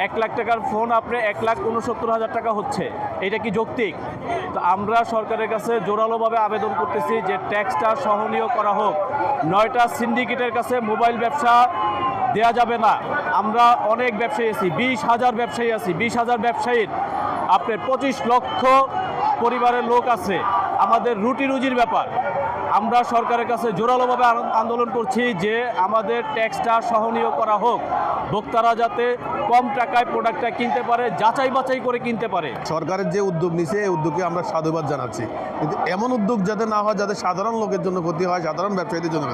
1 লাখ টাকার ফোন আপনি 1,69,000 টাকা হচ্ছে, এটা কি যৌক্তিক? তো আমরা সরকারের কাছে জোরালোভাবে আবেদন করতেছি যে ট্যাক্সটা সহনীয় করা হোক। 9টা সিন্ডিকেটের কাছে মোবাইল ব্যবসা দেয়া যাবে না। আমরা অনেক ব্যবসায়ী আছি, 20,000 ব্যবসায়ী আছি, 20,000 ব্যবসায়ীর আপনার 25 লক্ষ পরিবারের লোক আছে, আমাদের রুটি রুজির ব্যাপার। আমরা সরকারের কাছে জোরালোভাবে আন্দোলন করছি যে আমাদের ট্যাক্সটা সহনীয় করা হোক, ভোক্তারা যাতে কম টাকায় প্রোডাক্টটা কিনতে পারে, যাচাই বাছাই করে কিনতে পারে। সরকারের যে উদ্যোগ নিছে এই উদ্যোগে আমরা সাধুবাদ জানাচ্ছি, কিন্তু এমন উদ্যোগ যাতে না হয় যাতে সাধারণ লোকের জন্য ক্ষতি হয়, সাধারণ ব্যবসায়ীদের জন্য।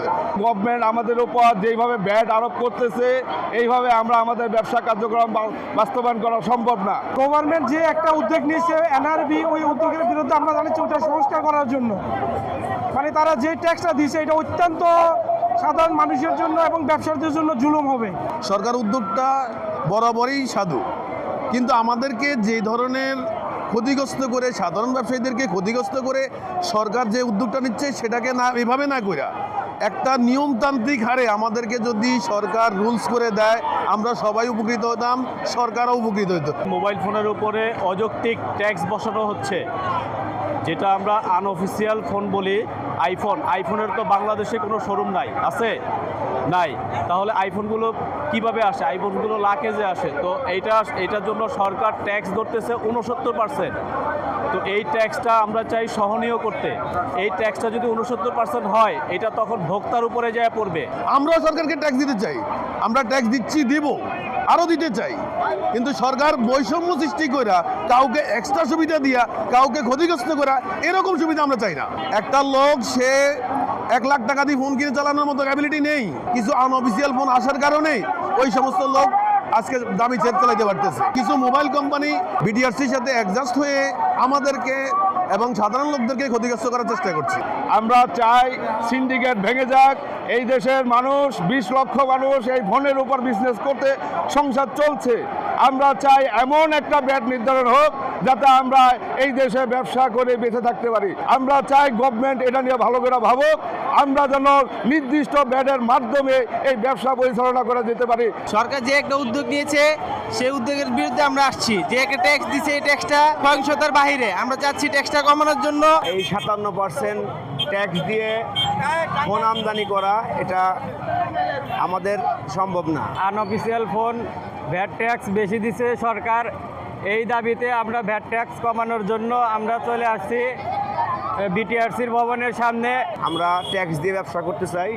গভর্নমেন্ট আমাদের উপর যেইভাবে ব্যাট আরোপ করতেছে, এইভাবে আমরা আমাদের ব্যবসা কার্যক্রম বাস্তবায়ন করা সম্ভব না। গভর্নমেন্ট যে একটা উদ্যোগ নিয়েছে এনআরবি, ওই উদ্যোগের বিরুদ্ধে আমরা জানাচ্ছি ওটা সংস্কার করার জন্য। মানে তারা যে ট্যাক্সটা দিয়েছে এটা অত্যন্ত সাধারণ মানুষের জন্য এবং ব্যবসায়ীদের জন্য জুলুম হবে। সরকার উদ্যোগটা বরাবরই সাধু, কিন্তু আমাদেরকে যে ধরনের ক্ষতিগ্রস্ত করে, সাধারণ ব্যবসায়ীদেরকে ক্ষতিগ্রস্ত করে সরকার যে উদ্যোগটা নিচ্ছে সেটাকে না এভাবে না কইরা একটা নিয়মতান্ত্রিক হারে আমাদেরকে যদি সরকার রুলস করে দেয় আমরা সবাই উপকৃত হতাম, সরকারও উপকৃত হতো। মোবাইল ফোনের উপরে অযৌক্তিক ট্যাক্স বসানো হচ্ছে, যেটা আমরা আনঅফিসিয়াল ফোন বলি। আইফোনের তো বাংলাদেশে কোনো শোরুম নাই, আছে নাই, তাহলে আইফোনগুলো কিভাবে আসে? আইফোনগুলো লাখেজে আসে। তো এইটার জন্য সরকার ট্যাক্স ধরতেছে 69%। তো এই ট্যাক্সটা আমরা চাই সহনীয় করতে। এই ট্যাক্সটা যদি 69% হয়, এটা তখন ভোক্তার উপরে যায় পড়বে। আমরাও সরকারকে ট্যাক্স দিতে চাই, আমরা ট্যাক্স দিচ্ছি, দিব, আরও দিতে চাই, কিন্তু সরকার বৈষম্য সৃষ্টি করা, কাউকে এক্সট্রা সুবিধা দিয়া, কাউকে ক্ষতিগ্রস্ত করা, এরকম সুবিধা আমরা চাই না। একটা লোক সে 1 লাখ টাকা দিয়ে ফোন কিনে চালানোর মতো ক্যাপাবিলিটি নেই, কিছু আনঅফিসিয়াল ফোন আসার কারণে ওই সমস্ত লোক আজকে দামি সেট চালাইতে পারতেছে। কিছু মোবাইল কোম্পানি বিটিআরসির সাথে অ্যাডজাস্ট হয়ে আমাদেরকে এবং সাধারণ লোকদেরকে ক্ষতিগ্রস্ত করার চেষ্টা করছে। আমরা চাই সিন্ডিকেট ভেঙে যাক। এই দেশের মানুষ 20 লক্ষ মানুষ এই ফোনের উপর বিজনেস করতে সংসার চলছে। আমরা চাই এমন একটা ব্যাট নির্ধারণ হোক যাতে আমরা এই দেশে ব্যবসা করে বেঁচে থাকতে পারি। আমরা চাই গভর্নমেন্ট এটা নিয়ে ভালো করে ভাবুক, আমরা যেন নির্দিষ্ট ব্যাটের মাধ্যমে এই ব্যবসা পরিচালনা করে যেতে পারি। সরকার যে একটা উদ্যোগ নিয়েছে সেই উদ্যোগের বিরুদ্ধে আমরা আসছি। যে একটা ট্যাক্স দিচ্ছে এই ট্যাক্সটা সহিংসতার বাহিরে, আমরা চাচ্ছি ট্যাক্সটা কমানোর জন্য। এই 57% ট্যাক্স দিয়ে ফোন আমদানি করা এটা আমাদের সম্ভব না। আনঅফিসিয়াল ফোন ভ্যাট ট্যাক্স বেশি দিছে সরকার, এই দাবিতে আমরা ভ্যাট ট্যাক্স কমানোর জন্য আমরা চলে আসছি বিটিআরসির ভবনের সামনে। আমরা ট্যাক্স দিয়ে ব্যবসা করতে চাই।